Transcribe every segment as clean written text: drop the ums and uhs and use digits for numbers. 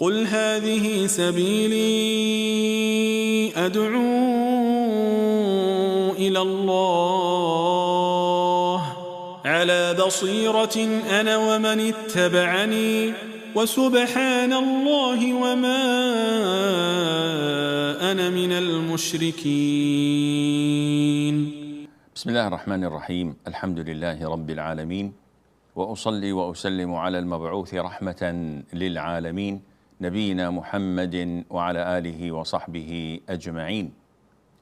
قل هذه سبيلي أدعو إلى الله على بصيرة أنا ومن اتبعني وسبحان الله وما أنا من المشركين. بسم الله الرحمن الرحيم. الحمد لله رب العالمين، وأصلي وأسلم على المبعوث رحمة للعالمين نبينا محمد وعلى آله وصحبه أجمعين.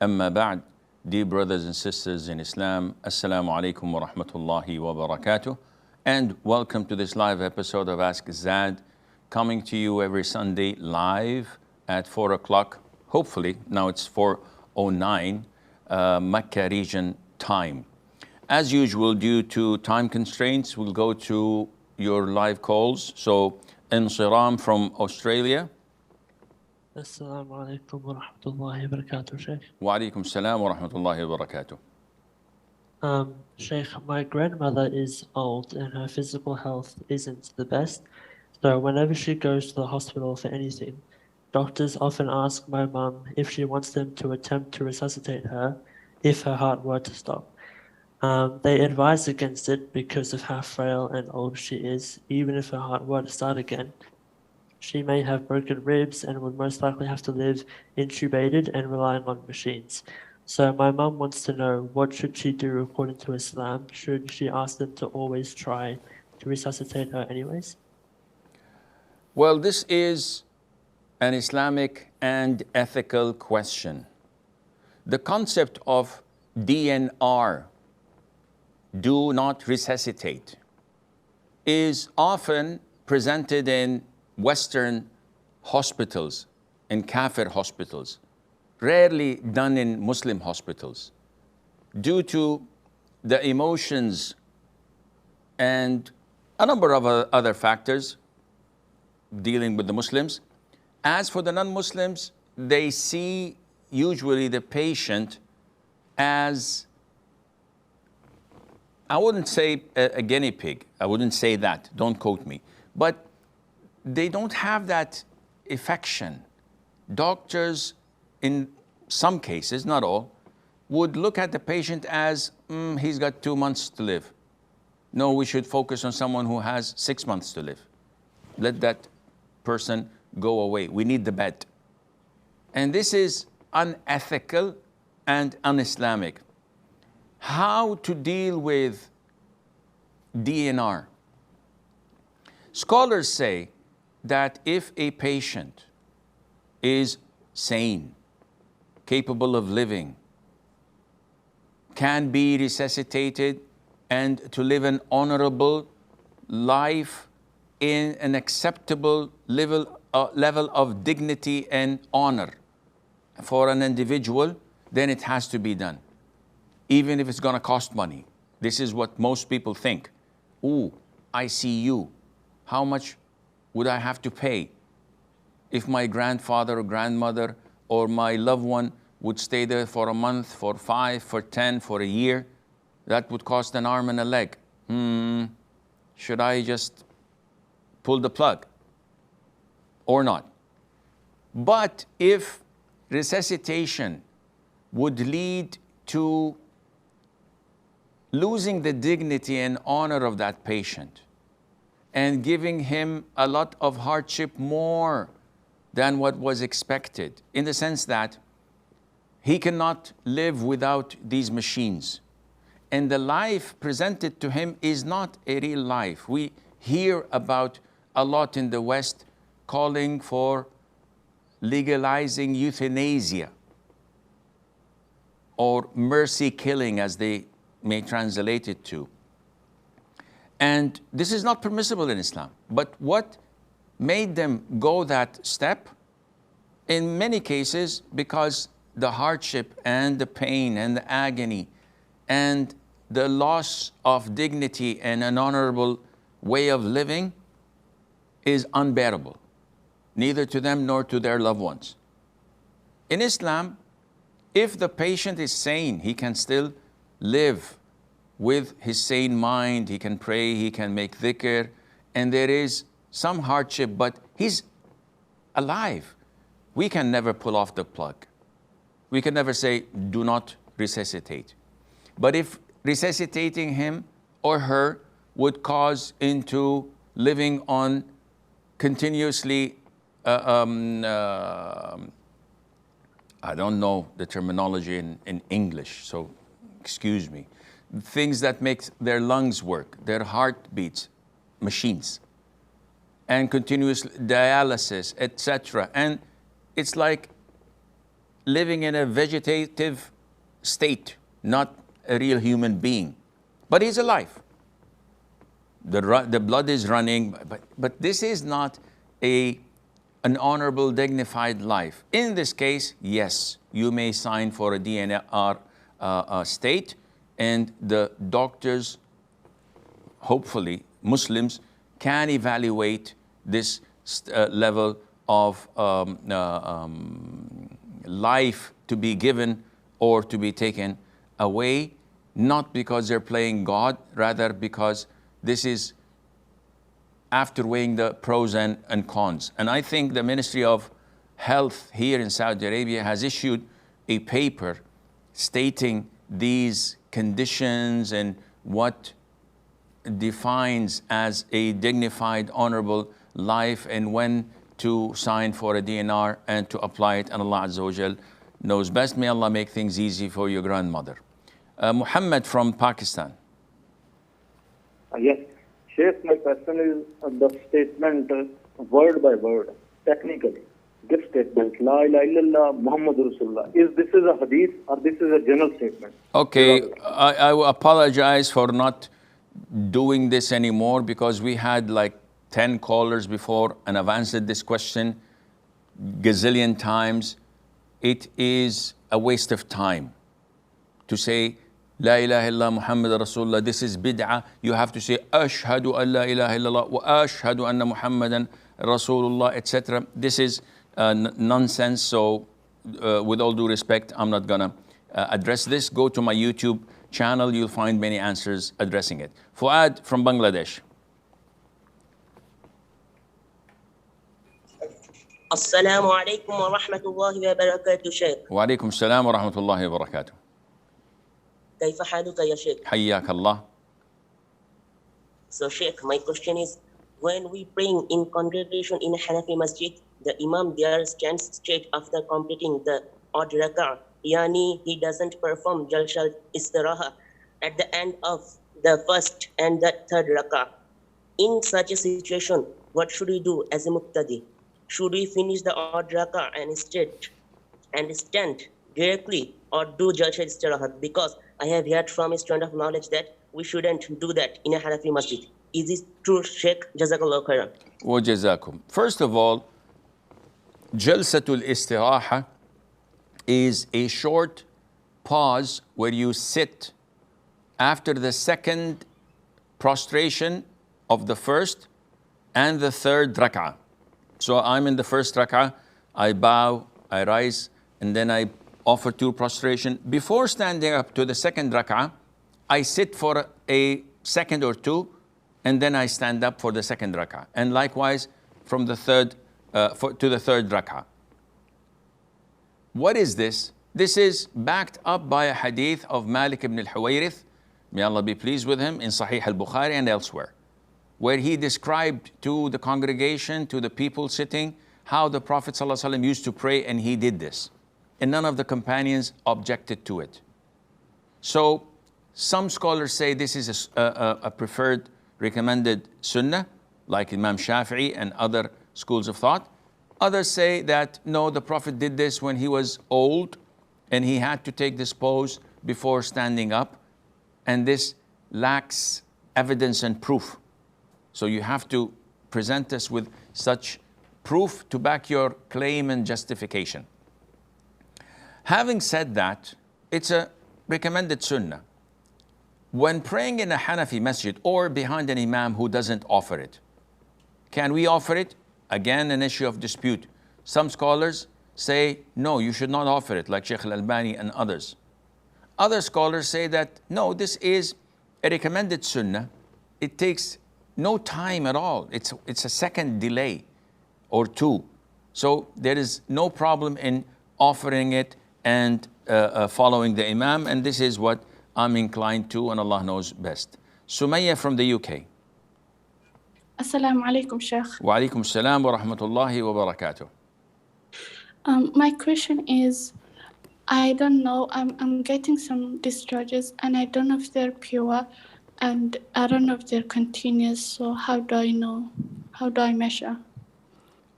أما بعد, dear brothers and sisters in Islam, Assalamu alaikum wa rahmatullahi wa barakatuh, and welcome to this live episode of Ask Zad, coming to you every Sunday live at 4 o'clock, hopefully, now it's 4:09 Mecca region time. As usual, due to time constraints, we'll go to your live calls. So, Insiram from Australia. Assalamu alaikum wa rahmatullahi wa barakatuh, Sheikh. Wa alaikum salam wa rahmatullahi wa barakatuh. Sheikh, my grandmother is old and her physical health isn't the best. So whenever she goes to the hospital for anything, doctors often ask my mum if she wants them to attempt to resuscitate her if her heart were to stop. They advise against it because of how frail and old she is. Even if her heart were to start again, she may have broken ribs and would most likely have to live intubated and relying on machines. So my mum wants to know, what should she do according to Islam? Should she ask them to always try to resuscitate her anyways? Well, this is an Islamic and ethical question. The concept of DNR, do not resuscitate, is often presented in Western hospitals, in Kafir hospitals, rarely done in Muslim hospitals, due to the emotions and a number of other factors dealing with the Muslims. As for the non-Muslims, they see usually the patient as, I wouldn't say a guinea pig. I wouldn't say that. Don't quote me. But they don't have that affection. Doctors, in some cases, not all, would look at the patient as, he's got 2 months to live. No, we should focus on someone who has 6 months to live. Let that person go away. We need the bed. And this is unethical and un-Islamic. How to deal with DNR? Scholars say that if a patient is sane, capable of living, can be resuscitated, and to live an honorable life in an acceptable level of dignity and honor for an individual, then it has to be done, even if it's going to cost money. This is what most people think. Ooh, ICU, how much would I have to pay if my grandfather or grandmother or my loved one would stay there for a month, for 5, for 10, for a year? That would cost an arm and a leg. Should I just pull the plug or not? But if resuscitation would lead to losing the dignity and honor of that patient and giving him a lot of hardship more than what was expected, in the sense that he cannot live without these machines, and the life presented to him is not a real life. We hear about a lot in the West calling for legalizing euthanasia or mercy killing, as they may translate it to. And this is not permissible in Islam. But what made them go that step? In many cases, because the hardship and the pain and the agony and the loss of dignity and an honorable way of living is unbearable, neither to them nor to their loved ones. In Islam, if the patient is sane, he can still live with his sane mind, he can pray, he can make dhikr, and there is some hardship, but he's alive. We can never pull off the plug. We can never say, do not resuscitate. But if resuscitating him or her would cause into living on continuously, I don't know the terminology in English, so excuse me. Things that make their lungs work, their heart beats, machines, and continuous dialysis, etc. And it's like living in a vegetative state, not a real human being. But he's alive. The blood is running, but this is not an honorable, dignified life. In this case, yes, you may sign for a DNR state, and the doctors, hopefully Muslims, can evaluate this level of life to be given or to be taken away, not because they're playing God, rather because this is after weighing the pros and cons. And I think the Ministry of Health here in Saudi Arabia has issued a paper stating these conditions and what defines as a dignified, honorable life, and when to sign for a DNR and to apply it, and Allah Azza wa Jal knows best. May Allah make things easy for your grandmother. Muhammad from Pakistan. Yes. Sheikh, my question is the statement word by word, technically. This statement, La ilaha illallah Muhammadur Rasulullah, is this a hadith or this is a general statement? Okay, I apologize for not doing this anymore because we had like 10 callers before and I've answered this question gazillion times. It is a waste of time to say La ilaha illallah Muhammad Rasulullah. This is bid'ah. You have to say Ashhadu an la ilaha illallah wa ashhadu anna Muhammadan Rasulullah, etc. This is nonsense. So with all due respect, I'm not gonna address this. Go to my YouTube channel. You'll find many answers addressing it. Fuad from Bangladesh. Assalamu alaikum wa rahmatullahi wa barakatuh, Sheikh. Wa alaikum salam wa rahmatullahi wa barakatuh. كيف حالك يا شيخ؟ حياك الله. So Sheikh, my question is, when we praying in congregation in a Hanafi masjid, the Imam there stands straight after completing the odd rak'ah. Yani he doesn't perform Jalsal Istiraha at the end of the first and the third rak'ah. In such a situation, what should we do as a muqtadi? Should we finish the odd rak'ah and stand directly, or do Jalsal Istiraha? Because I have heard from a student of knowledge that we shouldn't do that in a Hanafi masjid. Is this true, Sheikh? Jazakallah khairan. Wa jazakum. First of all, Jalsatul Istiraha is a short pause where you sit after the second prostration of the first and the third rak'ah. So I'm in the first rak'ah, I bow, I rise, and then I offer two prostration. Before standing up to the second rak'ah, I sit for a second or two, and then I stand up for the second rak'ah. And likewise, from the third to the third rak'ah. What is this? This is backed up by a hadith of Malik ibn al-Huwayrith, may Allah be pleased with him, in Sahih al-Bukhari and elsewhere, where he described to the congregation, to the people sitting, how the Prophet ﷺ used to pray, and he did this. And none of the companions objected to it. So some scholars say this is a preferred, recommended sunnah, like Imam Shafi'i and other schools of thought. Others say that no, the Prophet did this when he was old and he had to take this pose before standing up, and this lacks evidence and proof. So you have to present us with such proof to back your claim and justification. Having said that, it's a recommended sunnah. When praying in a Hanafi masjid or behind an imam who doesn't offer it, can we offer it? Again, an issue of dispute. Some scholars say, no, you should not offer it, like Sheikh Al-Albani and others. Other scholars say that, no, this is a recommended sunnah. It takes no time at all. It's a second delay or two. So there is no problem in offering it and following the Imam, and this is what I'm inclined to, and Allah knows best. Sumaya from the UK. Assalamu alaikum, Sheikh. Wa alaikum salam wa rahmatullahi wa barakatuh. My question is, I don't know, I'm getting some discharges and I don't know if they're pure and I don't know if they're continuous. So how do I know? How do I measure?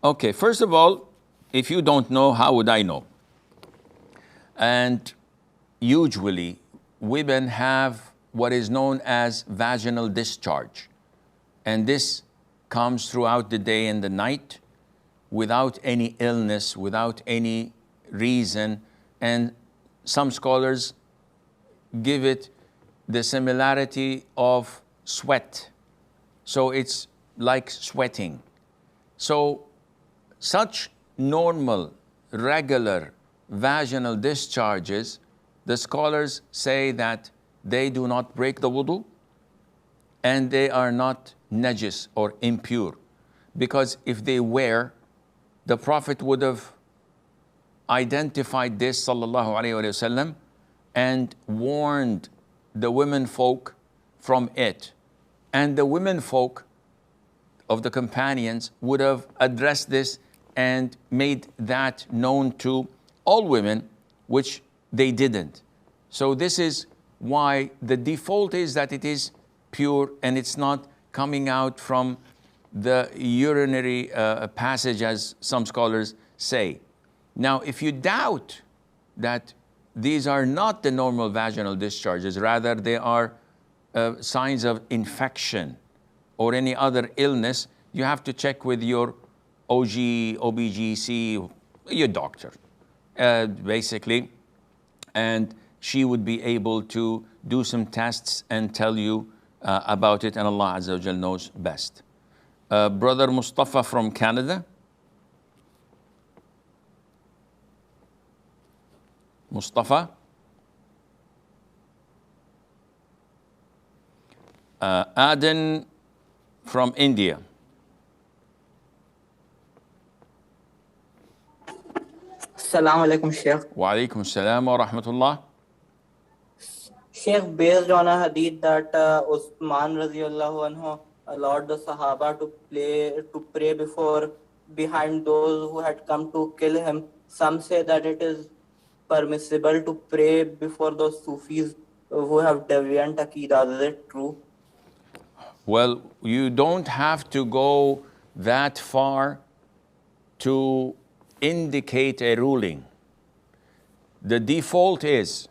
Okay, first of all, if you don't know, how would I know? And usually, women have what is known as vaginal discharge. And this comes throughout the day and the night without any illness, without any reason. And some scholars give it the similarity of sweat. So it's like sweating. So such normal, regular vaginal discharges, the scholars say that they do not break the wudu and they are not najis or impure. Because if they were, the Prophet would have identified this, sallallahu alayhi wa sallam, and warned the women folk from it. And the women folk of the companions would have addressed this and made that known to all women, which they didn't. So this is why the default is that it is pure and it's not coming out from the urinary passage, as some scholars say. Now, if you doubt that these are not the normal vaginal discharges, rather they are signs of infection or any other illness, you have to check with your OG, OBGC, your doctor, basically, and she would be able to do some tests and tell you about it, and Allah Azza wa Jal knows best. Brother Mustafa from Canada. Mustafa. Aden from India. Assalamu alaikum, Sheikh. Wa alaikum salam wa rahmatullah. Sheikh, based on a hadith that Uthman radiallahu anhu allowed the Sahaba to pray behind those who had come to kill him, some say that it is permissible to pray before those Sufis who have deviant aqidah. Is it true? Well, you don't have to go that far to indicate a ruling. The default is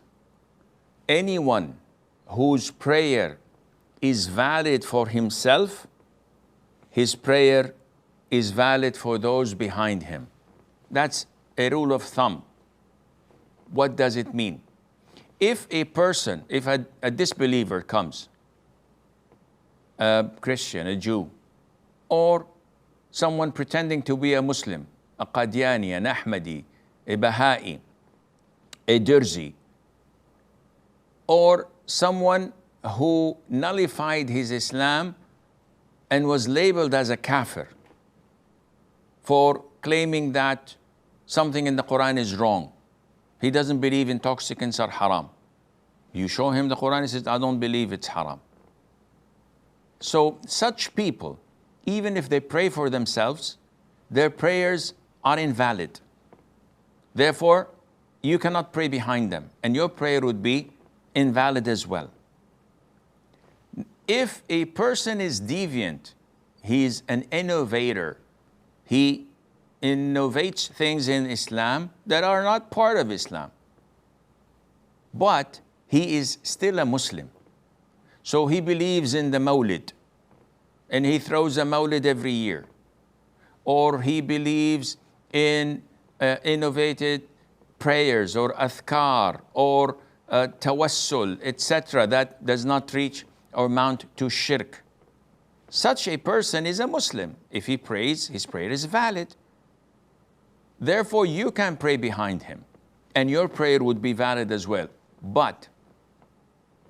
anyone whose prayer is valid for himself, his prayer is valid for those behind him. That's a rule of thumb. What does it mean? If a person, if a disbeliever comes, a Christian, a Jew, or someone pretending to be a Muslim, a Qadiani, an Ahmadi, a Baha'i, a Durzi, or someone who nullified his Islam and was labeled as a kafir for claiming that something in the Quran is wrong. He doesn't believe intoxicants are haram. You show him the Quran, he says, I don't believe it's haram. So such people, even if they pray for themselves, their prayers are invalid. Therefore, you cannot pray behind them, and your prayer would be invalid as well. If a person is deviant, he is an innovator. He innovates things in Islam that are not part of Islam. But he is still a Muslim. So he believes in the Mawlid, and he throws a Mawlid every year. Or he believes in innovated prayers or athkar or tawassul, etc., that does not reach or mount to shirk. Such a person is a Muslim. If he prays, his prayer is valid. Therefore, you can pray behind him, and your prayer would be valid as well. But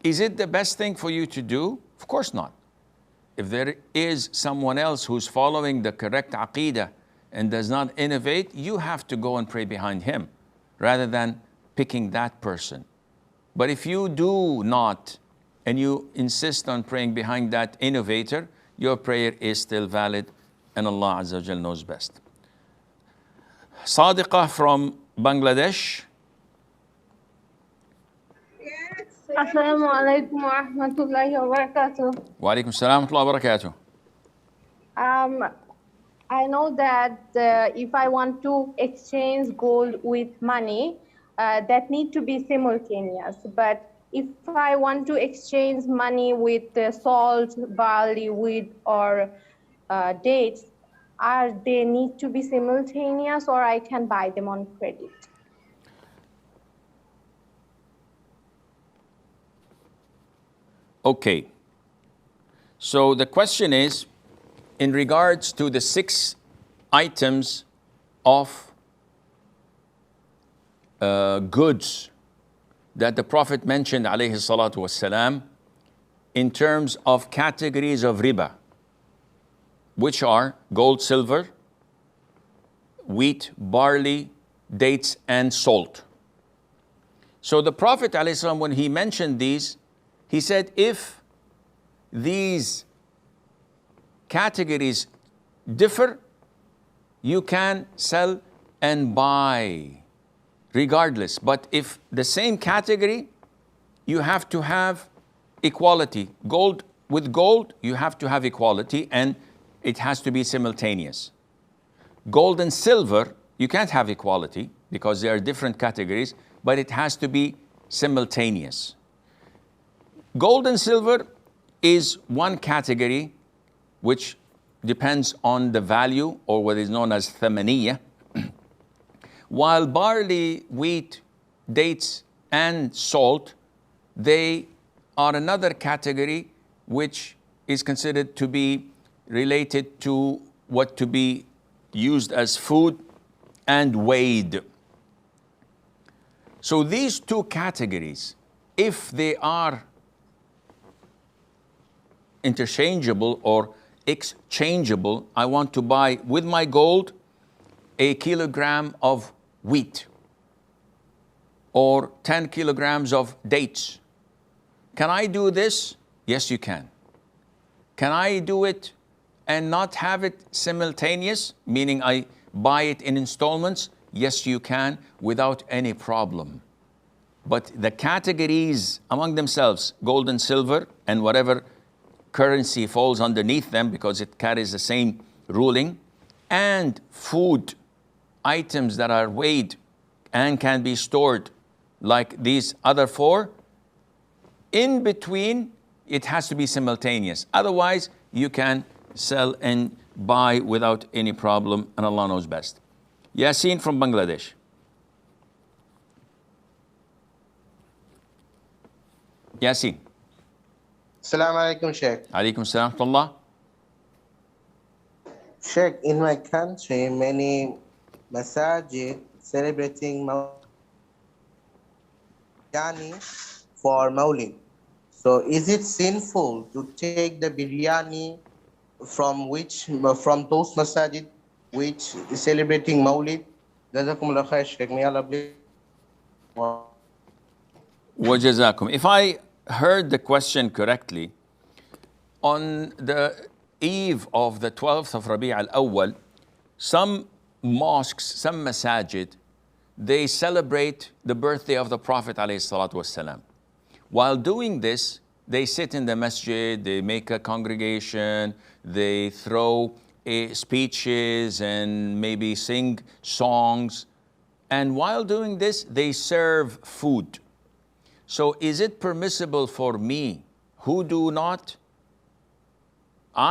is it the best thing for you to do? Of course not. If there is someone else who's following the correct aqeedah and does not innovate, you have to go and pray behind him rather than picking that person. But if you do not, and you insist on praying behind that innovator, your prayer is still valid, and Allah Azza wa Jal knows best. Sadiqa from Bangladesh. Assalamu alaikum wa rahmatullahi wa barakatuh. Wa alaikum salam wa rahmatullahi wa barakatuh. I know that if I want to exchange gold with money, that need to be simultaneous. But if I want to exchange money with salt, barley, wheat, or dates, are they need to be simultaneous, or I can buy them on credit? Okay. So the question is, in regards to the 6 items of goods that the Prophet mentioned, alayhi salatu wassalam, in terms of categories of riba, which are gold, silver, wheat, barley, dates, and salt. So the Prophet alayhi salam, when he mentioned these, he said, if these categories differ, you can sell and buy regardless. But if the same category, you have to have equality. Gold with gold, you have to have equality, and it has to be simultaneous. Gold and silver, you can't have equality because they are different categories, but it has to be simultaneous. Gold and silver is one category which depends on the value, or what is known as thamaniyah, while barley, wheat, dates, and salt, they are another category which is considered to be related to what to be used as food and weighed. So these 2 categories, if they are interchangeable or exchangeable, I want to buy with my gold a kilogram of wheat or 10 kilograms of dates. Can I do this? Yes, you can. Can I do it and not have it simultaneous, meaning I buy it in installments? Yes, you can, without any problem. But the categories among themselves, gold and silver, and whatever currency falls underneath them because it carries the same ruling, and food items that are weighed and can be stored like these other 4, in between, it has to be simultaneous. Otherwise, you can sell and buy without any problem, and Allah knows best. Yasin from Bangladesh. Yasin. Assalamu alaikum, Sheikh. Alaikum salam wa rahmatullah. Sheikh, in my country, many masajid celebrating biryani for Maulid. So is it sinful to take the biryani from those masajid which is celebrating Maulid? Jazakumullah khair, Sheikh. May Allah bless. Wa jazakum. If I heard the question correctly, on the eve of the 12th of Rabi' al-Awwal, some mosques, some masajid, they celebrate the birthday of the Prophet ﷺ. While doing this, they sit in the masjid, they make a congregation, they throw speeches and maybe sing songs. And while doing this, they serve food. So is it permissible for me, I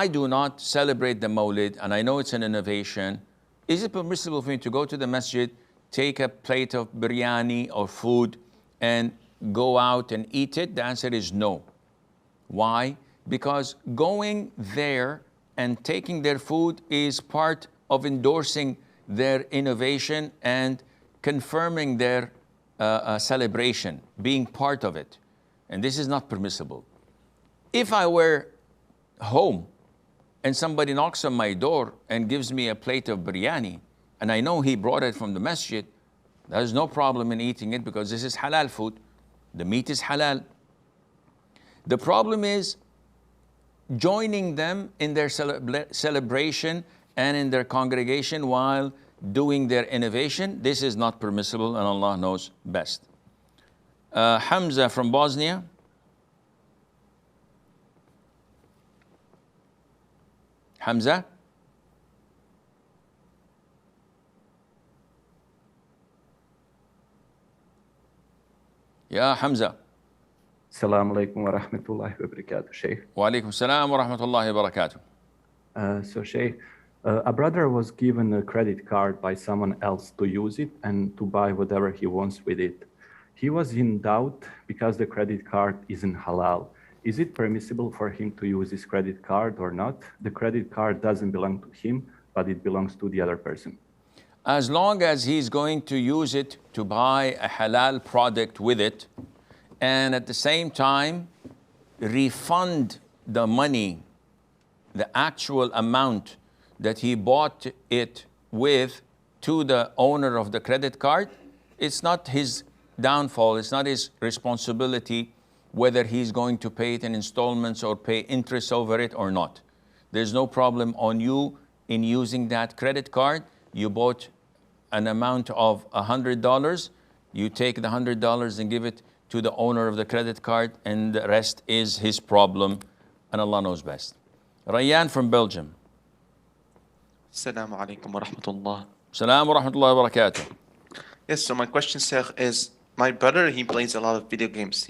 do not celebrate the Mawlid, and I know it's an innovation, is it permissible for me to go to the masjid, take a plate of biryani or food, and go out and eat it? The answer is no. Why? Because going there and taking their food is part of endorsing their innovation and confirming their celebration, being part of it. And this is not permissible. If I were home and somebody knocks on my door and gives me a plate of biryani, and I know he brought it from the masjid, there's no problem in eating it because this is halal food. The meat is halal. The problem is joining them in their celebration and in their congregation while doing their innovation. This is not permissible, and Allah knows best. Hamza from Bosnia. Hamza? Yeah, Hamza. Assalamu alaikum wa rahmatullahi wa barakatuh, Sheikh. Wa alaikum salam wa rahmatullahi wa barakatuh. So, Sheikh, a brother was given a credit card by someone else to use it and to buy whatever he wants with it. He was in doubt because the credit card isn't halal. Is it permissible for him to use his credit card or not? The credit card doesn't belong to him, but it belongs to the other person. As long as he's going to use it to buy a halal product with it, and at the same time refund the money, the actual amount that he bought it with to the owner of the credit card, it's not his downfall, it's not his responsibility whether he's going to pay it in installments or pay interest over it or not. There's no problem on you in using that credit card. You bought an amount of $100, you take the $100 and give it to the owner of the credit card, and the rest is his problem, and Allah knows best. Rayyan from Belgium. Assalamu alaikum wa rahmatullah. Salam wa rahmatullahi wa barakatuh. Yes, so my question, Sheikh, is my brother, he plays a lot of video games.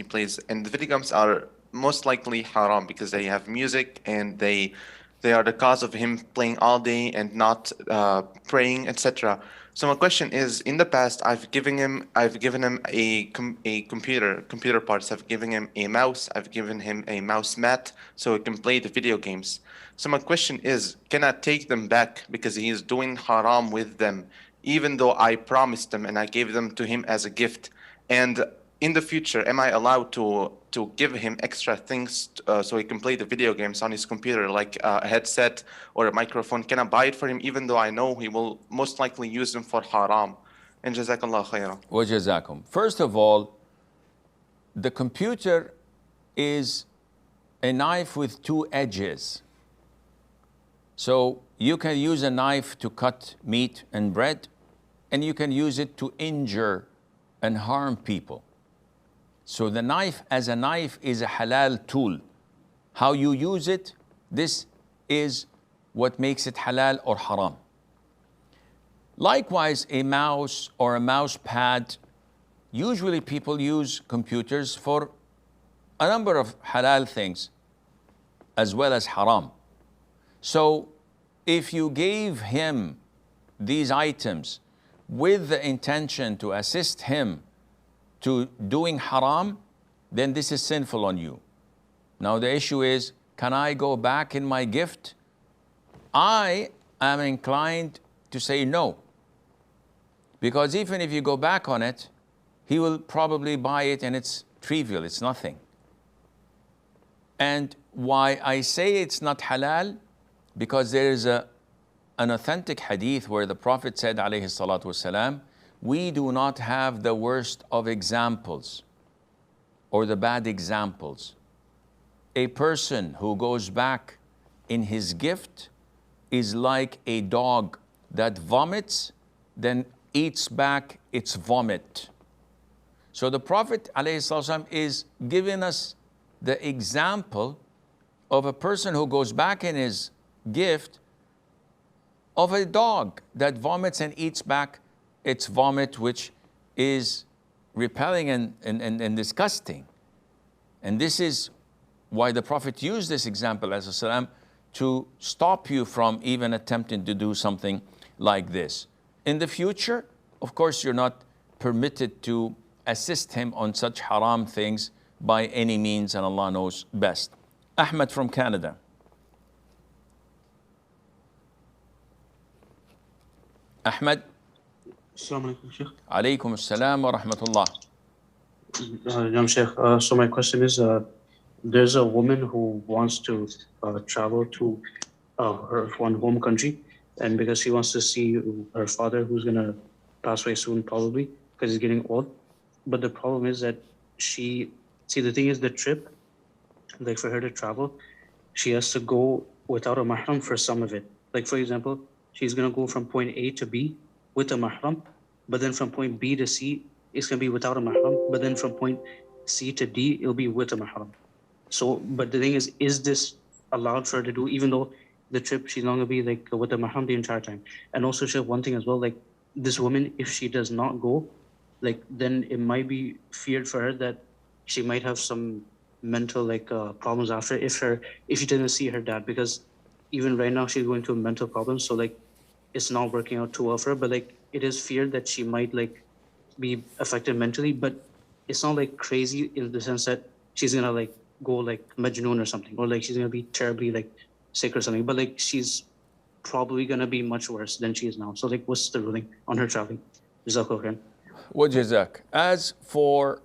And the video games are most likely haram because they have music and they are the cause of him playing all day and not praying, etc. So my question is, in the past, I've given him a computer parts. I've given him a mouse. I've given him a mouse mat so he can play the video games. So my question is, can I take them back because he is doing haram with them, even though I promised them and I gave them to him as a gift? And in the future, am I allowed to give him extra things so he can play the video games on his computer, like a headset or a microphone? Can I buy it for him, even though I know he will most likely use them for haram? And jazakallah khairan. Wa jazakum. First of all, the computer is a knife with two edges. So you can use a knife to cut meat and bread, and you can use it to injure and harm people. So the knife as a knife is a halal tool. How you use it, this is what makes it halal or haram. Likewise, a mouse or a mouse pad, usually people use computers for a number of halal things as well as haram. So if you gave him these items with the intention to assist him to doing haram, then this is sinful on you. Now the issue is, can I go back in my gift? I am inclined to say no. Because even if you go back on it, he will probably buy it and it's trivial, it's nothing. And why I say it's not halal, because there is an authentic hadith where the Prophet said, alayhi salatu wasalam, we do not have the worst of examples or the bad examples. A person who goes back in his gift is like a dog that vomits, then eats back its vomit. So the Prophet ﷺ is giving us the example of a person who goes back in his gift of a dog that vomits and eats back its vomit, which is repelling and disgusting. And this is why the Prophet used this example as a salam to stop you from even attempting to do something like this. In the future, of course, you're not permitted to assist him on such haram things by any means, and Allah knows best. Ahmed from Canada. Ahmed. Assalamu alaikum, Sheikh. Alaykum assalam wa rahmatullah. Sheikh, so my question is, there's a woman who wants to travel to her one home country, and because she wants to see her father, who's gonna pass away soon, probably because he's getting old. But the problem is that the thing is, the trip, like for her to travel, she has to go without a mahram for some of it. Like for example, she's gonna go from point A to B with a mahram, but then from point B to C, it's gonna be without a mahram. But then from point C to D, it'll be with a mahram. So, but the thing is this allowed for her to do, even though the trip she's not gonna be like with the mahram the entire time? And also, she have one thing as well, like this woman, if she does not go, like then it might be feared for her that she might have some mental problems after if she didn't see her dad, because even right now she's going through mental problems, so like it's not working out too well for her, but like it is feared that she might like be affected mentally, but it's not like crazy in the sense that she's gonna like go like majnoon or something, or like she's gonna be terribly like sick or something, but like she's probably gonna be much worse than she is now. So like what's the ruling on her traveling? Jazakallah khair. Well, Jazak, as for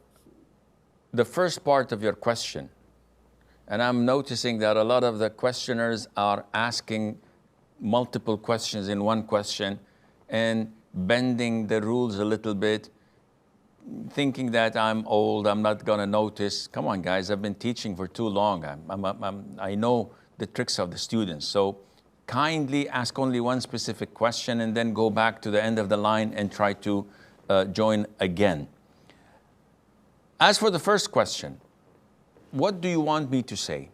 the first part of your question, and I'm noticing that a lot of the questioners are asking multiple questions in one question and bending the rules a little bit, thinking that I'm old, I'm not gonna notice. Come on, guys, I've been teaching for too long. I know the tricks of the students. So kindly ask only one specific question and then go back to the end of the line and try to join again. As for the first question, what do you want me to say?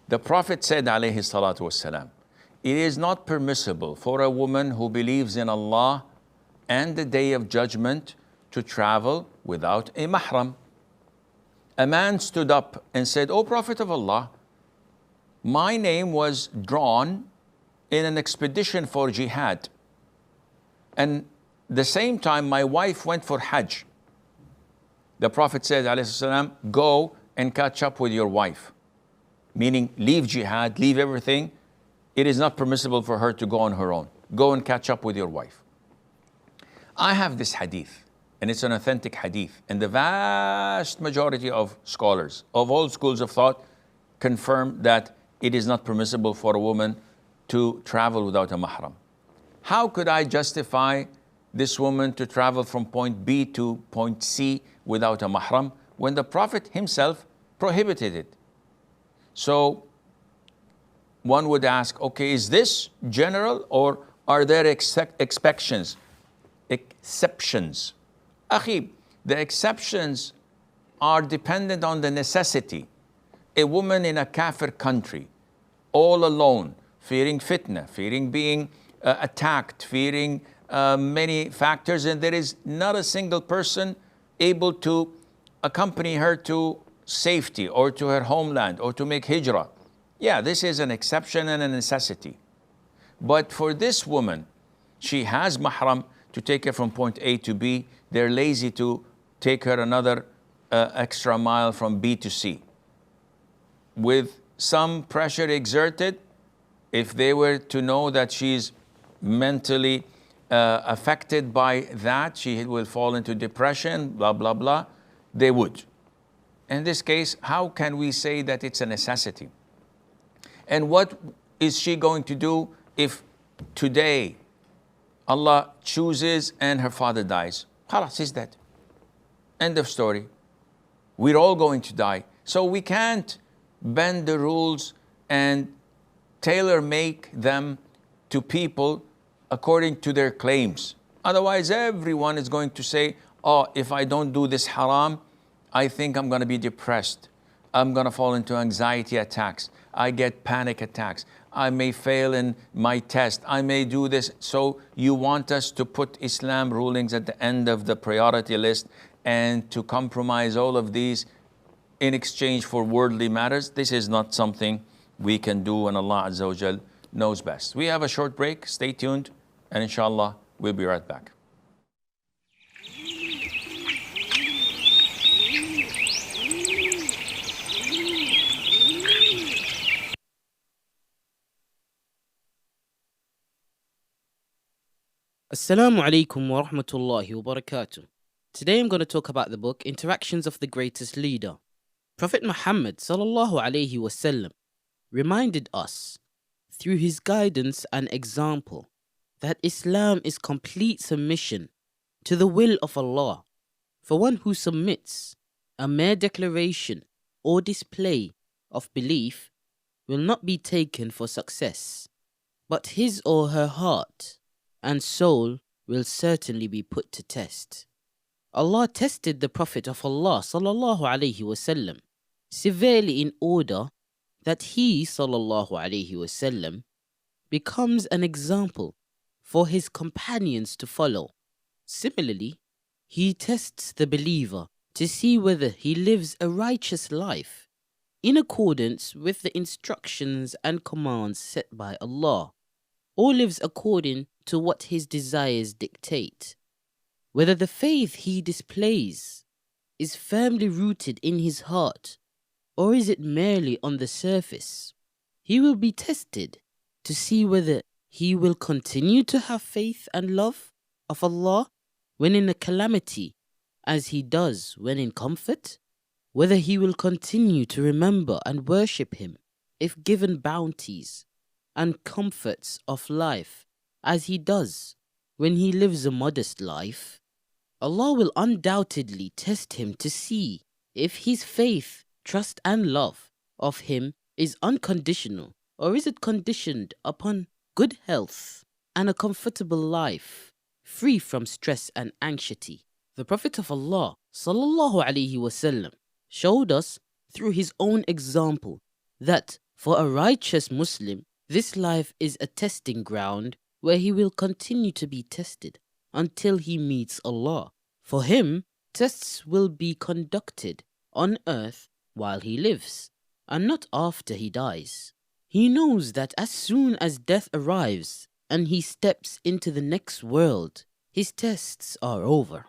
The Prophet said, alayhi salatu wassalam, it is not permissible for a woman who believes in Allah and the Day of Judgment to travel without a mahram. A man stood up and said, O Prophet of Allah, my name was drawn in an expedition for jihad, and the same time my wife went for Hajj. The Prophet said, alayhi salam, go and catch up with your wife. Meaning, leave jihad, leave everything. It is not permissible for her to go on her own. Go and catch up with your wife. I have this hadith, and it's an authentic hadith. And the vast majority of scholars of all schools of thought confirm that it is not permissible for a woman to travel without a mahram. How could I justify this woman to travel from point B to point C without a mahram when the Prophet himself prohibited it? So one would ask, okay, is this general or are there exceptions? Akhi, the exceptions are dependent on the necessity. A woman in a kafir country, all alone, fearing fitna, fearing being attacked, fearing many factors, and there is not a single person able to accompany her to safety or to her homeland or to make hijrah. Yeah, this is an exception and a necessity. But for this woman, she has mahram to take her from point A to B. They're lazy to take her another extra mile from B to C. With some pressure exerted, if they were to know that she's mentally affected by that, she will fall into depression, blah, blah, blah, they would. In this case, how can we say that it's a necessity? And what is she going to do if today Allah chooses and her father dies? Khalas, he's dead. End of story. We're all going to die. So we can't bend the rules and tailor-make them to people according to their claims. Otherwise, everyone is going to say, oh, if I don't do this haram, I think I'm going to be depressed. I'm going to fall into anxiety attacks. I get panic attacks. I may fail in my test. I may do this. So you want us to put Islam rulings at the end of the priority list and to compromise all of these in exchange for worldly matters? This is not something we can do, and Allah Azza wa Jal knows best. We have a short break. Stay tuned, and inshallah, we'll be right back. Assalamu alaikum wa rahmatullahi wa barakatuh. Today I'm going to talk about the book Interactions of the Greatest Leader. Prophet Muhammad sallallahu alaihi wasallam reminded us through his guidance and example that Islam is complete submission to the will of Allah. For one who submits, a mere declaration or display of belief will not be taken for success, but his or her heart and soul will certainly be put to test. Allah tested the Prophet of Allah sallallahu alaihi wasallam severely in order that he sallallahu alaihi wasallam becomes an example for his companions to follow. Similarly, he tests the believer to see whether he lives a righteous life in accordance with the instructions and commands set by Allah, or lives according to what his desires dictate. Whether the faith he displays is firmly rooted in his heart, or is it merely on the surface. He will be tested to see whether he will continue to have faith and love of Allah when in a calamity, as he does when in comfort, whether he will continue to remember and worship him if given bounties and comforts of life, as he does when he lives a modest life. Allah will undoubtedly test him to see if his faith, trust and love of him is unconditional, or is it conditioned upon good health and a comfortable life, free from stress and anxiety. The Prophet of Allah sallallahu alaihi wasallam showed us through his own example that for a righteous Muslim, this life is a testing ground where he will continue to be tested until he meets Allah. For him, tests will be conducted on earth while he lives, and not after he dies. He knows that as soon as death arrives and he steps into the next world, his tests are over.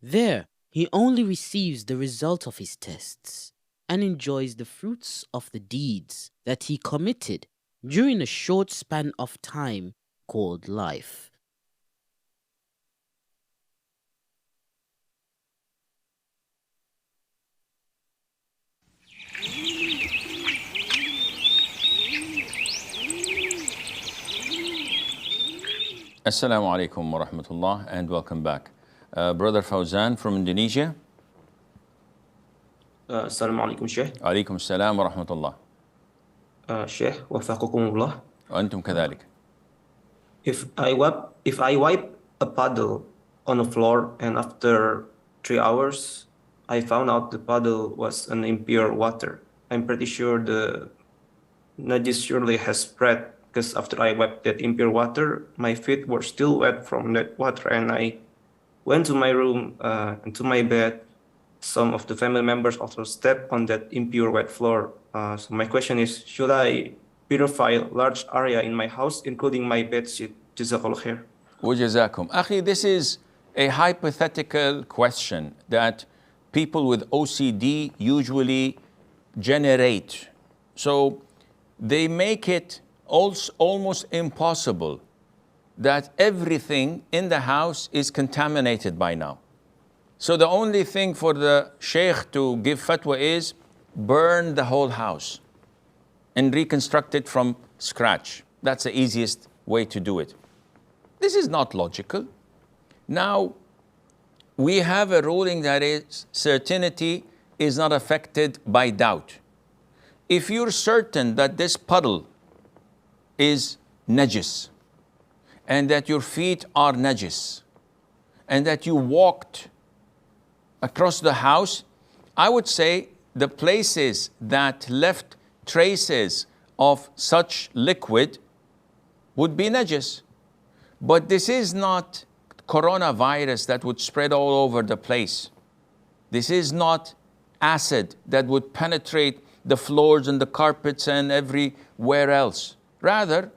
There, he only receives the result of his tests and enjoys the fruits of the deeds that he committed during a short span of time called life. Assalamu alaikum wa rahmatullah and welcome back. Brother Fawzan from Indonesia. Assalamu alaikum, Sheikh. Alaikum assalam wa rahmatullah. Sheikh, wafaqakumullah. وأنتم كذلك. If I wipe a puddle on the floor and after 3 hours, I found out the puddle was an impure water, I'm pretty sure the najis surely has spread, because after I wiped that impure water, my feet were still wet from that water, and I went to my room and to my bed. Some of the family members also stepped on that impure wet floor. So my question is, should I purify a large area in my house, including my bedsheet? Jazakallah khair. وجزاكم. Akhi, this is a hypothetical question that people with OCD usually generate. So they make it almost impossible that everything in the house is contaminated by now. So the only thing for the sheikh to give fatwa is burn the whole house and reconstruct it from scratch. That's the easiest way to do it. This is not logical. Now, we have a ruling that is certainty is not affected by doubt. If you're certain that this puddle is najis, and that your feet are najis, and that you walked across the house, I would say the places that left traces of such liquid would be najis. But this is not coronavirus that would spread all over the place. This is not acid that would penetrate the floors and the carpets and everywhere else. Rather,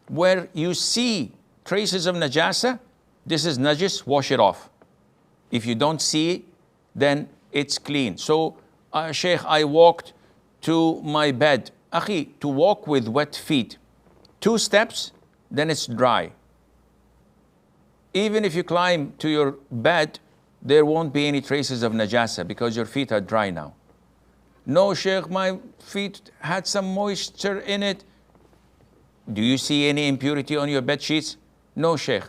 where you see traces of najasa, this is najis, wash it off. If you don't see it, then it's clean. So, Sheikh, I walked to my bed. Akhi, to walk with wet feet, 2 steps, then it's dry. Even if you climb to your bed, there won't be any traces of najasa because your feet are dry now. No, Sheikh, my feet had some moisture in it. Do you see any impurity on your bed sheets? No, Sheikh.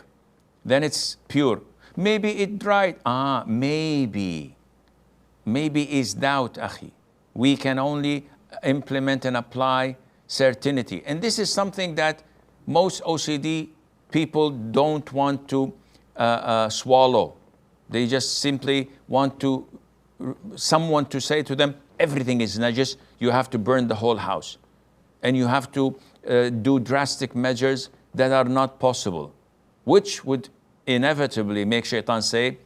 Then it's pure. Maybe it dried. Maybe. Maybe is doubt, akhi. We can only implement and apply certainty. And this is something that most OCD people don't want to swallow. They just simply want someone to say to them, everything is najis, you have to burn the whole house. And you have to do drastic measures that are not possible, which would inevitably make shaitan say,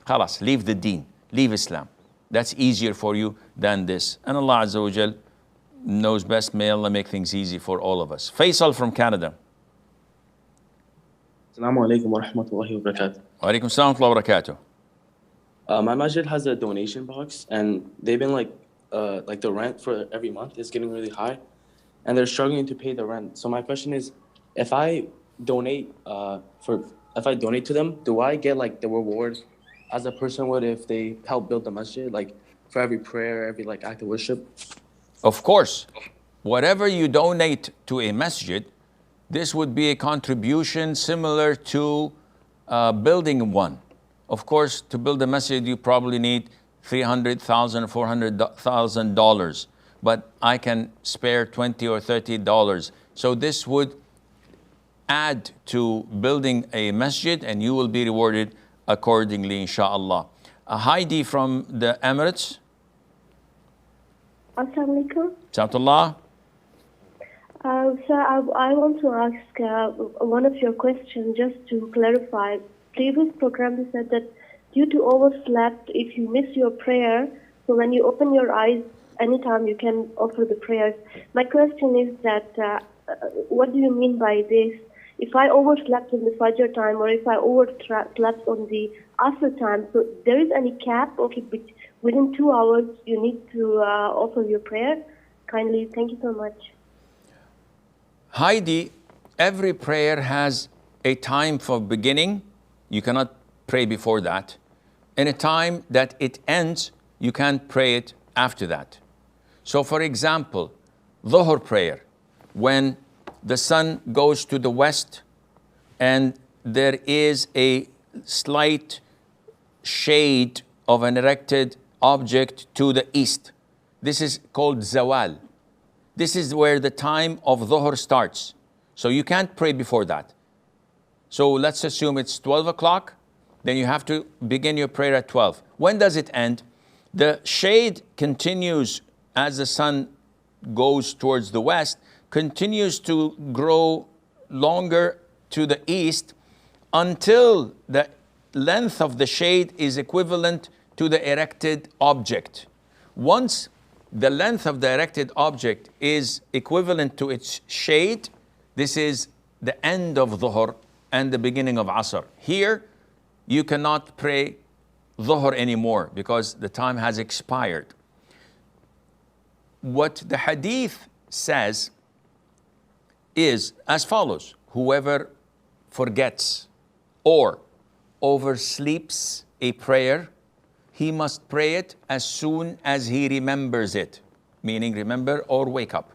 khalas, leave the deen, leave Islam. That's easier for you than this. And Allah Azza wa Jal knows best. May Allah make things easy for all of us. Faisal from Canada. Assalamu alaikum wa rahmatullahi wa barakatuh. Wa alaikum assalam wa barakatuh. My masjid has a donation box, and they've been like the rent for every month is getting really high, and they're struggling to pay the rent. So my question is, if I donate to them, do I get like the reward as a person would if they help build the masjid, like for every prayer, every like act of worship? Of course, whatever you donate to a masjid, this would be a contribution similar to building one. Of course, to build a masjid, you probably need $300,000, $400,000, but I can spare $20 or $30. So this would add to building a masjid, and you will be rewarded accordingly, inshallah. Heidi from the Emirates. Assalamu alaikum. Salatullah. Sir, I want to ask one of your questions just to clarify. Previous program you said that due to overslept, if you miss your prayer, so when you open your eyes, anytime you can offer the prayers. My question is that what do you mean by this? If I overslept in the Fajr time, or if I overslept on the Asr time, so there is any cap? Okay, but within 2 hours you need to offer your prayer. Kindly, thank you so much. Heidi, every prayer has a time for beginning. You cannot pray before that. And a time that it ends, you can't pray it after that. So for example, Dhuhr prayer, when the sun goes to the west and there is a slight shade of an erected object to the east. This is called Zawal. This is where the time of Dhuhr starts. So you can't pray before that. So let's assume it's 12 o'clock, then you have to begin your prayer at 12. When does it end? The shade continues as the sun goes towards the west, continues to grow longer to the east until the length of the shade is equivalent to the erected object. Once the length of the erected object is equivalent to its shade, this is the end of Dhuhr and the beginning of Asr. Here, you cannot pray Dhuhr anymore because the time has expired. What the hadith says is as follows: whoever forgets or oversleeps a prayer, he must pray it as soon as he remembers it, meaning remember or wake up.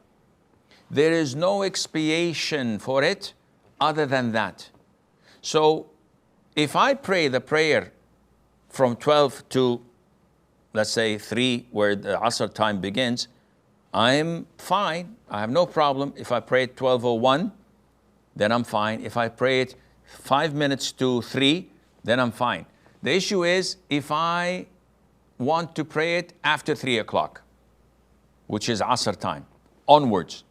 There is no expiation for it other than that. So if I pray the prayer from 12 to, let's say, 3, where the Asr time begins, I'm fine. I have no problem. If I pray at 12:01, then I'm fine. If I pray it 5 minutes to 3, then I'm fine. The issue is if I want to pray it after 3 o'clock, which is Asr time, onwards,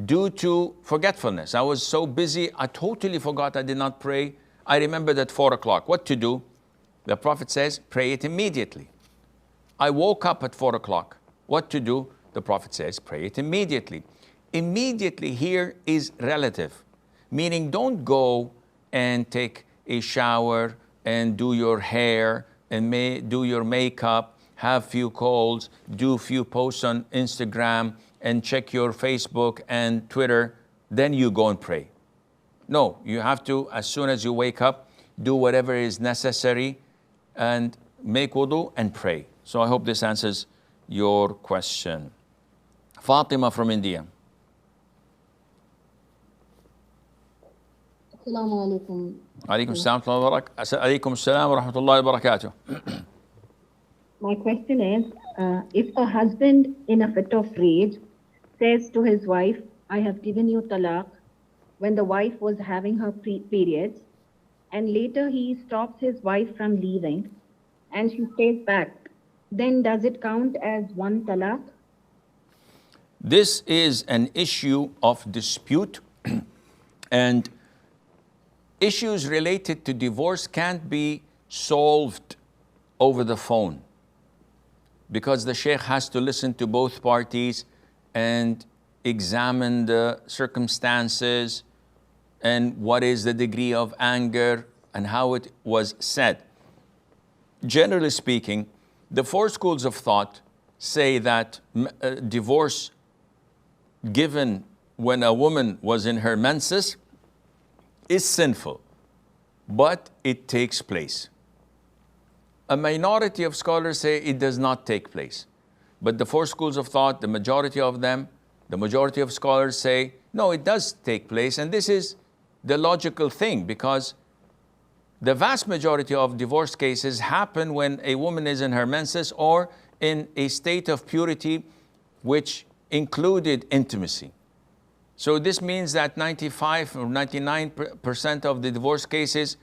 due to forgetfulness. I was so busy, I totally forgot I did not pray. I remembered at 4 o'clock. What to do? The Prophet says, pray it immediately. I woke up at 4 o'clock. What to do? The Prophet says, pray it immediately. Immediately here is relative, meaning don't go and take a shower and do your hair and do your makeup, have few calls, do few posts on Instagram and check your Facebook and Twitter, then you go and pray. No, you have to, as soon as you wake up, do whatever is necessary and make wudu and pray. So I hope this answers your question. Fatima from India. السلام عليكم. عليكم السلام ورحمة الله وبركاته. عليكم السلام ورحمة الله وبركاته. My question is, if a husband in a fit of rage says to his wife, I have given you talaq, when the wife was having her periods, and later he stops his wife from leaving and she stays back, then does it count as one talaq? This is an issue of dispute, and issues related to divorce can't be solved over the phone, because the sheikh has to listen to both parties and examine the circumstances and what is the degree of anger and how it was said. Generally speaking, the four schools of thought say that divorce given when a woman was in her menses is sinful, but it takes place. A minority of scholars say it does not take place. But the four schools of thought, the majority of them, the majority of scholars say, no, it does take place. And this is the logical thing, because the vast majority of divorce cases happen when a woman is in her menses or in a state of purity which included intimacy. So this means that 95 or 99% of the divorce cases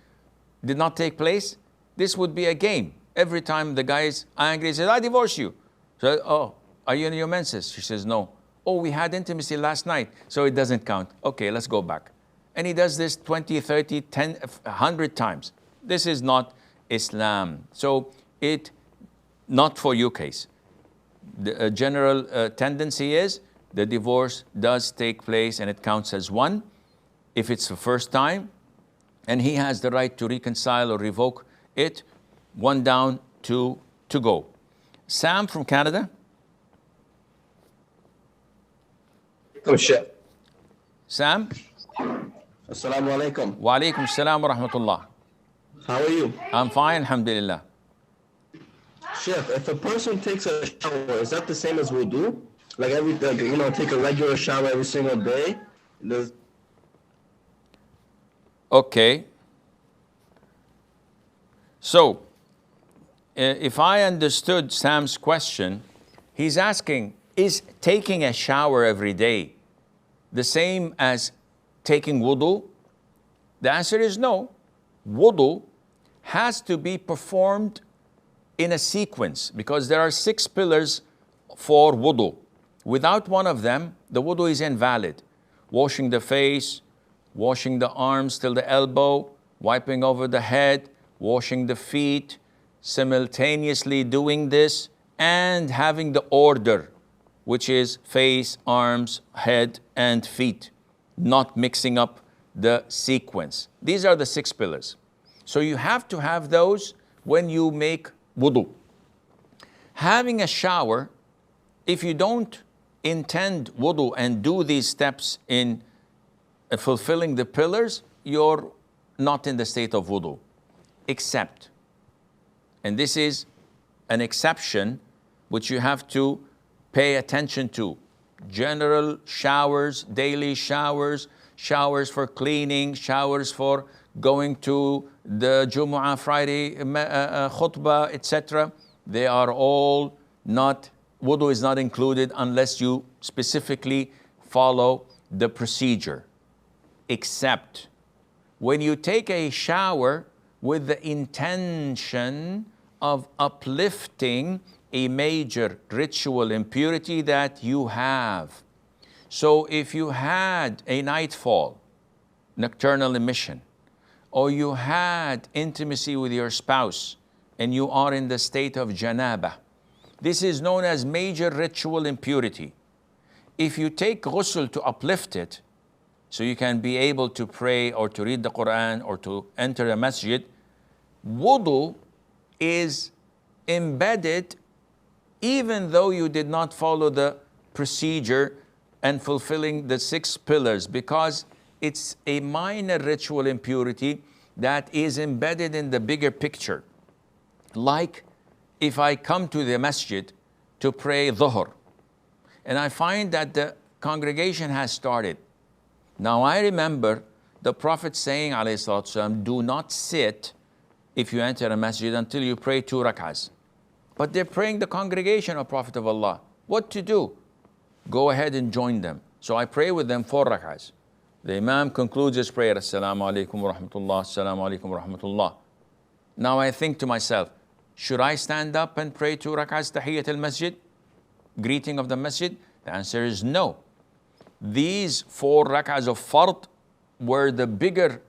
did not take place. This would be a game. Every time the guy is angry, he says, I divorce you. So, oh, are you in your menses? She says, no. Oh, we had intimacy last night, so it doesn't count. Okay, let's go back. And he does this 20, 30, 10, 100 times. This is not Islam. So not for your case. The general tendency is the divorce does take place and it counts as one. If it's the first time, and he has the right to reconcile or revoke it, one down, two to go. Sam from Canada. Sam. Assalamu alaikum. Wa alaikum assalam wa rahmatullah. How are you? I'm fine, alhamdulillah. Chef, if a person takes a shower, is that the same as wudu? Like take a regular shower every single day? Okay. So, if I understood Sam's question, he's asking, is taking a shower every day the same as taking wudu? The answer is no. Wudu has to be performed in a sequence, because there are 6 pillars for wudu. Without one of them, the wudu is invalid. Washing the face, washing the arms till the elbow, wiping over the head, washing the feet, simultaneously doing this, and having the order, which is face, arms, head, and feet, not mixing up the sequence. These are the 6 pillars. So you have to have those when you make wudu. Having a shower, if you don't intend wudu and do these steps in fulfilling the pillars, you're not in the state of wudu. Except, and this is an exception which you have to pay attention to, general showers, daily showers, showers for cleaning, showers for going to the Jumu'ah, Friday khutbah, etc. They are all not, wudu is not included unless you specifically follow the procedure. Except when you take a shower with the intention of uplifting a major ritual impurity that you have. So if you had a nightfall, nocturnal emission, or you had intimacy with your spouse and you are in the state of janaba, this is known as major ritual impurity. If you take ghusl to uplift it, so you can be able to pray or to read the Quran or to enter a masjid, wudu is embedded even though you did not follow the procedure and fulfilling the 6 pillars, because it's a minor ritual impurity that is embedded in the bigger picture. Like if I come to the masjid to pray dhuhr and I find that the congregation has started. Now I remember the Prophet saying, alayhi salatu wasalam, do not sit if you enter a masjid until you pray 2 rak'ahs. But they're praying the congregation of Prophet of Allah. What to do? Go ahead and join them. So I pray with them 4 rak'ahs. The Imam concludes his prayer, Assalamu alaikum wa rahmatullah, Assalamu alaikum wa rahmatullah. Now I think to myself, should I stand up and pray 2 rak'ahs tahiyyat al-masjid? Greeting of the masjid? The answer is no. These 4 rak'ahs of fard were the bigger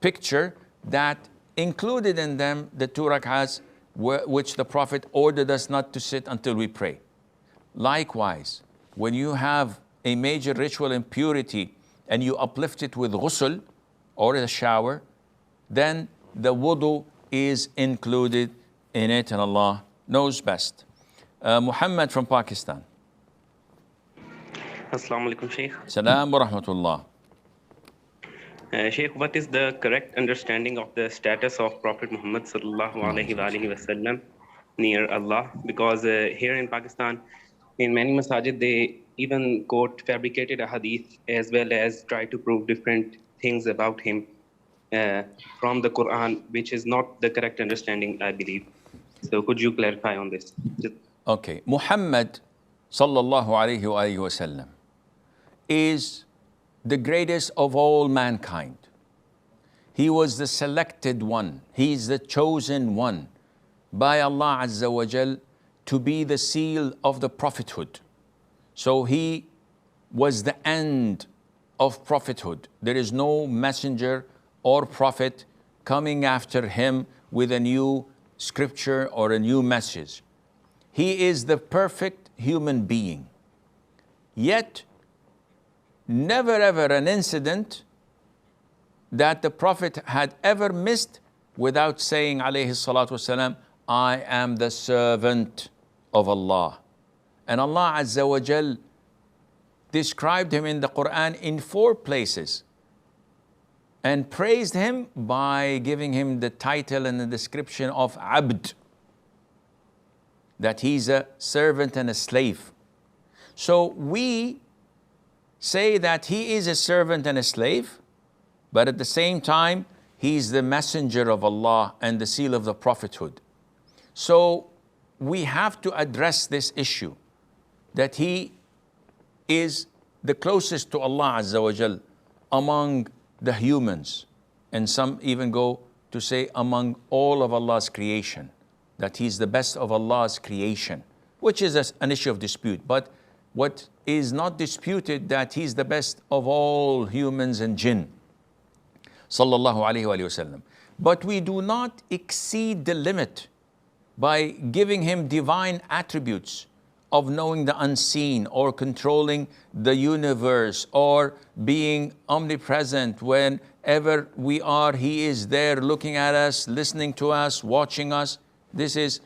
picture that included in them the 2 rak'ahs which the Prophet ordered us not to sit until we pray. Likewise, when you have a major ritual impurity and you uplift it with ghusl or a shower, then the wudu is included in it, and Allah knows best. Muhammad from Pakistan. Assalamu alaikum, Sheikh. Salam wa rahmatullah. Sheikh, what is the correct understanding of the status of Prophet Muhammad sallallahu alaihi wasallam near Allah? Because here in Pakistan, in many masajid, they even quote fabricated a hadith as well as try to prove different things about him from the Quran, which is not the correct understanding, I believe. So could you clarify on this? Okay, Muhammad sallallahu alaihi wasallam is the greatest of all mankind. He was the selected one. He is the chosen one by Allah Azza wa Jal to be the seal of the prophethood. So he was the end of prophethood. There is no messenger or prophet coming after him with a new scripture or a new message. He is the perfect human being. Yet, never ever an incident that the Prophet had ever missed without saying, alayhi salatu wasalam, I am the servant of Allah. And Allah Azza wa Jal described him in the Quran in 4 places and praised him by giving him the title and the description of Abd, that he's a servant and a slave. So we say that he is a servant and a slave, but at the same time, he's the messenger of Allah and the seal of the prophethood. So we have to address this issue, that he is the closest to Allah Azza wa Jal among the humans, and some even go to say among all of Allah's creation, that he's the best of Allah's creation, which is an issue of dispute. But what is not disputed, that he's the best of all humans and jinn, sallallahu alaihi wasallam. But we do not exceed the limit by giving him divine attributes of knowing the unseen or controlling the universe or being omnipresent. Whenever we are, he is there looking at us, listening to us, watching us. This is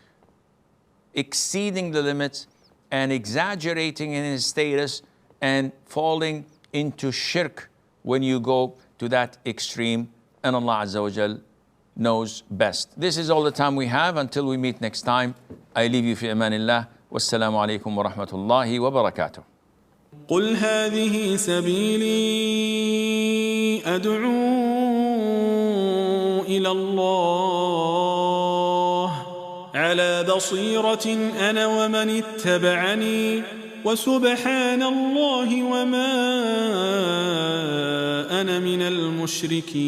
exceeding the limits and exaggerating in his status and falling into shirk when you go to that extreme, and Allah Azza wa Jal knows best. This is all the time we have. Until we meet next time, I leave you fi amanillah. Wassalamu alaikum wa rahmatullahi wa barakatuh. قل هذه سبيلي أدعو إلى الله على بصيرة أنا ومن اتبعني وسبحان الله وما أنا من المشركين.